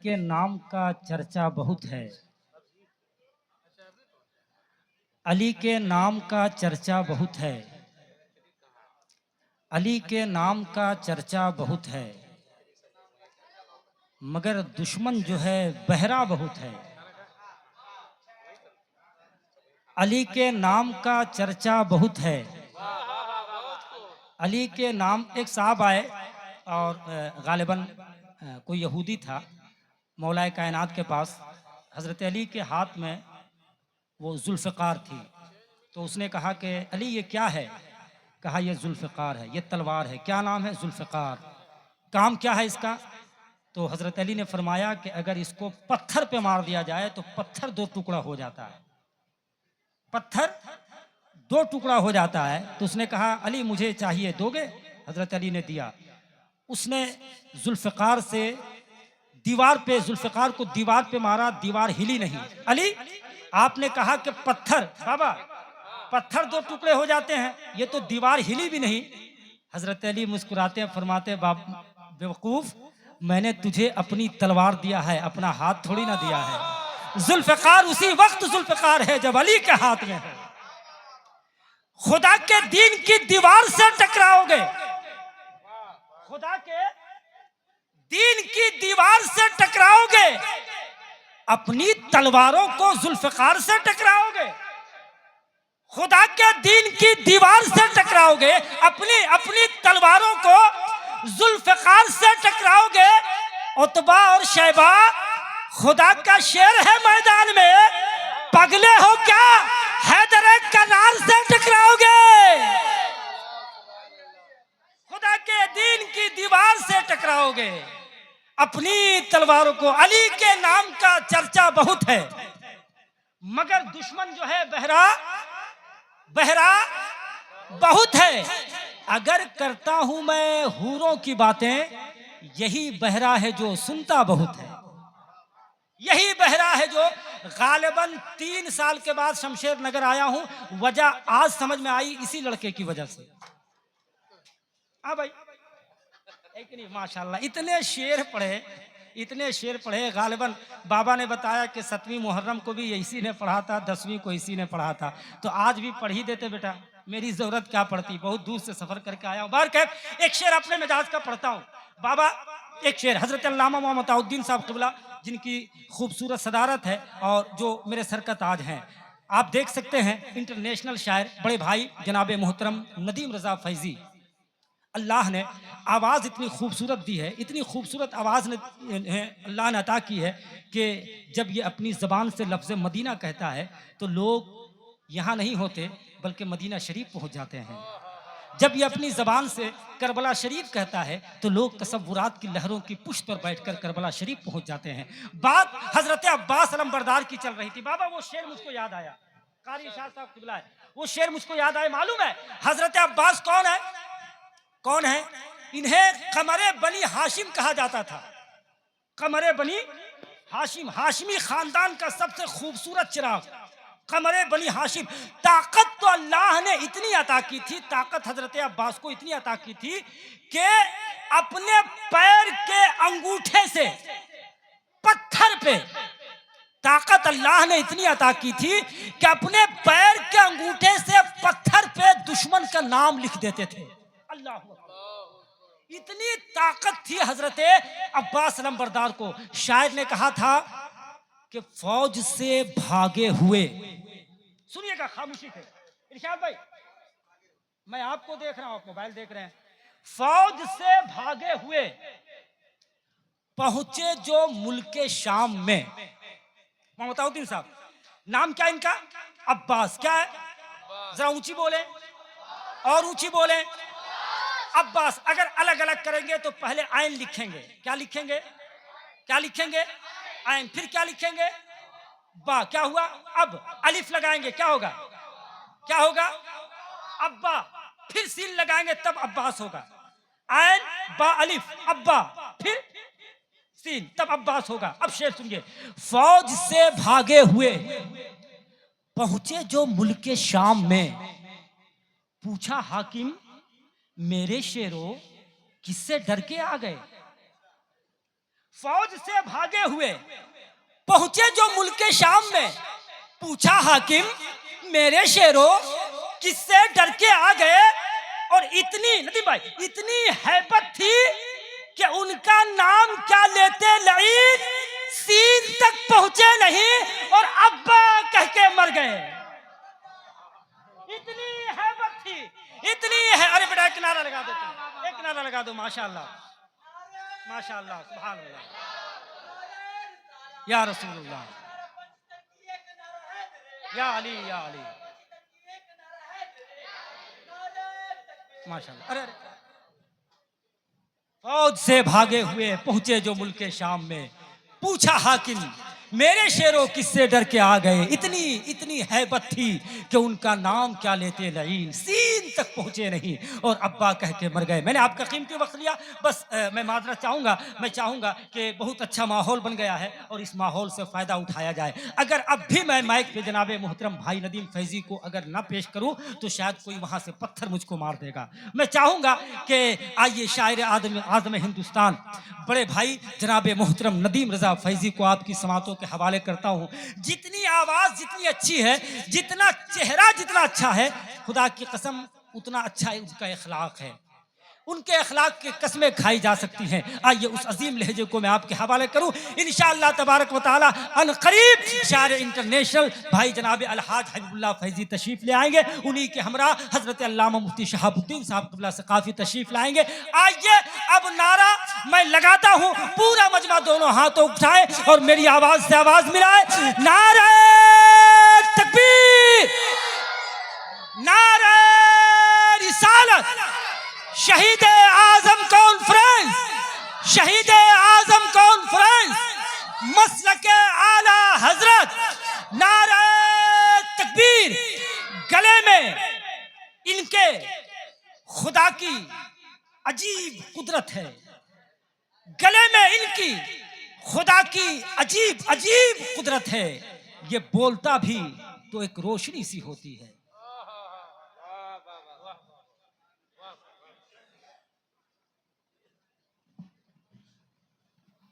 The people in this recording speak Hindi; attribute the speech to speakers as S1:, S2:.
S1: के नाम का चर्चा बहुत है। अली के नाम का चर्चा बहुत है। अली के नाम का चर्चा बहुत है, मगर दुश्मन जो है बहरा बहुत है। अली के नाम का चर्चा बहुत है। अली के नाम एक साहब आए और गालिबन कोई यहूदी था मौलाए कायनात के पास। हज़रत अली के हाथ में वो जुल्फ़िकार थी, तो उसने कहा कि अली ये क्या है? कहा ये जुल्फ़िकार है, ये तलवार है। क्या नाम है? जुल्फ़िकार। काम क्या है इसका? तो हज़रत अली ने फरमाया कि अगर इसको पत्थर पे मार दिया जाए तो पत्थर दो टुकड़ा हो जाता है। पत्थर दो टुकड़ा हो जाता है। तो उसने कहा अली मुझे चाहिए, दोगे? हज़रत अली ने दिया। उसने जुल्फ़िकार से जुल्फ़िकार को दीवार पे मारा, दीवार हिली नहीं। अली आपने कहा कि पत्थर, बाबा पत्थर दो टुकड़े हो जाते हैं, ये तो दीवार हिली भी नहीं। हजरत अली मुस्कुराते हैं, फरमाते बेवकूफ, मैंने तुझे अपनी तलवार दिया है, अपना हाथ थोड़ी ना दिया है। जुल्फ़िकार उसी वक्त जुल्फ़िकार है जब अली के हाथ में है। खुदा के दीन की दीवार से टकराओगे, खुदा के दीन की दीवार से टकराओगे, अपनी तलवारों को जुल्फ़िकार से टकराओगे। खुदा के दीन की दीवार से टकराओगे, अपनी अपनी तलवारों को जुल्फ़िकार से टकराओगे। उतबा और शैबा खुदा का शेर है मैदान में, पगले हो क्या? हैदर करार से टकराओगे। खुदा के दीन की दीवार से टकराओगे, अपनी तलवारों को। अली के नाम का चर्चा बहुत है, मगर दुश्मन जो है बहरा बहुत है। अगर करता हूं मैं हूरों की बातें, यही बहरा है जो सुनता बहुत है। यही बहरा है जो गालिबन 3 साल के बाद शमशेर नगर आया हूं। वजह आज समझ में आई, इसी लड़के की वजह से। हाँ भाई, एक नहीं, माशाल्लाह इतने शेर पढ़े। गालिबन बाबा ने बताया कि 7वीं मुहर्रम को भी इसी ने पढ़ा था, 10वीं को इसी ने पढ़ा था, तो आज भी पढ़ ही देते बेटा, मेरी जरूरत क्या पड़ती, बहुत दूर से सफर करके आया हूँ। बार कह एक शेर अपने मिजाज का पढ़ता हूँ बाबा। एक शेर हजरत अल्लामा मोहम्मद अताउद्दीन साहब क़िबला, जिनकी खूबसूरत सदारत है और जो मेरे सर का ताज हैं। आप देख सकते हैं इंटरनेशनल शायर बड़े भाई जनाब मोहतरम नदीम रजा फैजी, अल्लाह ने आवाज़ इतनी खूबसूरत दी है, इतनी खूबसूरत आवाज़ ने अल्लाह ने अता की है कि जब ये अपनी ज़बान से लफ्ज़ मदीना कहता है तो लोग यहाँ नहीं होते बल्कि मदीना शरीफ पहुँच जाते हैं। जब ये अपनी ज़बान से करबला शरीफ कहता है तो लोग तसव्वुरात की लहरों की पुष्ट पर बैठकर करबला शरीफ पहुँच जाते हैं। बात हज़रत अब्बास अलमबरदार की चल रही थी। बाबा वो शेर मुझको याद आया, कारी शाह साहब क़िबला है, वो शेर मुझको याद आया। मालूम है हज़रत अब्बास कौन है? कौन है? इन्हें कमरे बनी हाशिम कहा जाता था। कमरे बनी हाशिम, हाशिमी खानदान का सबसे खूबसूरत चिराग, कमरे बनी हाशिम। ताकत तो अल्लाह ने इतनी अता की थी, ताकत हजरत अब्बास को इतनी अता की थी कि अपने पैर के अंगूठे से पत्थर पे, ताकत अल्लाह ने इतनी अता की थी कि अपने पैर के अंगूठे से पत्थर पे दुश्मन का नाम लिख देते थे। अल्लाह, इतनी ताकत थी हजरत अब्बास अलमबरदार को। शायर ने कहा था कि फौज से भागे हुए, सुनिएगा खामोशी से इरशाद भाई, मैं आपको देख रहा हूं, आप मोबाइल देख रहे हैं। फौज से भागे हुए पहुंचे जो मुल्के शाम में। मोहम्मद अताउद्दीन साहब, नाम क्या इनका? अब्बास। क्या है? जरा ऊंची बोले और ऊंची बोले। अब्बास। अगर अलग अलग करेंगे तो पहले आइन लिखेंगे। क्या लिखेंगे? क्या लिखेंगे? आइन। फिर क्या लिखेंगे? बा। क्या हुआ? अब। अलिफ लगाएंगे, क्या होगा? क्या होगा? अब्बा। फिर सीन लगाएंगे तब अब्बास होगा। आइन बा अलिफ अब्बा, फिर सीन, तब अब्बास होगा। अब शेर सुनिए। फौज से भागे हुए पहुंचे जो मुल्के शाम में, पूछा हाकिम मेरे शेरों किससे डर के आ गए? फौज से भागे हुए पहुंचे जो मुल्क शाम में, पूछा हाकिम मेरे शेरों किससे डर के आ गए, और इतनी नदीम भाई इतनी हैबत थी कि उनका नाम क्या लेते लईन, सीन तक पहुंचे नहीं और अब्बा कह के मर गए। इतनी हैबत थी, इतनी है। अरे बेटा एक नारा लगा दो, एक नारा लगा दो। माशाअल्लाह माशाअल्लाह, सुभान अल्लाह, या रसूलुल्लाह, या अली, या अली, माशाअल्लाह। अरे फौज से भागे हुए पहुंचे जो मुल्क शाम में, पूछा हाकिम मेरे शेरों किससे डर के आ गए, इतनी इतनी हैबत थी कि उनका नाम क्या लेते लईन, सीन तक पहुंचे नहीं और अब्बा कह के मर गए। मैंने आपका कीमती वक्त लिया, बस मैं माजरत चाहूँगा, मैं चाहूँगा कि बहुत अच्छा माहौल बन गया है और इस माहौल से फ़ायदा उठाया जाए। अगर अब भी मैं माइक पे जनाब मोहतरम भाई नदीम फैज़ी को अगर ना पेश करूँ तो शायद कोई वहाँ से पत्थर मुझको मार देगा। मैं चाहूँगा कि आइए शायर आज़म हिंदुस्तान बड़े भाई जनाब मोहतरम नदीम रज़ा फैज़ी को आपकी समातों के हवाले करता हूँ। जितनी आवाज़ जितनी अच्छी है, जितना चेहरा जितना अच्छा है, खुदा की कसम उतना अच्छा उनका इखलाक है, उनके अखलाक की कस्में खाई जा सकती हैं। आइए उस अजीम लहजे को मैं आपके हवाले करूं। इंशाअल्लाह तबारक व तआला अन करीब शायर इंटरनेशनल भाई जनाब अलहाज हबीबुल्लाह फैज़ी तशरीफ ले आएंगे, उन्हीं के हमरा हजरत अल्लामा मुफ्ती शहाबुद्दीन साहब क़िबला से काफ़ी तशरीफ लाएंगे। आइए अब नारा मैं लगाता हूं, पूरा मजमा दोनों हाथों उठाए और मेरी आवाज़ से आवाज़ मिलाए। नारे तकबीर, नारे रिसालत, शहीद आजम कॉन्फ्रेंस, शहीद आजम कॉन्फ्रेंस, मसलक आला हजरत, नारे तकबीर। गले में इनके खुदा की अजीब कुदरत है, गले में इनकी खुदा की अजीब अजीब कुदरत है। ये बोलता भी तो एक रोशनी सी होती है,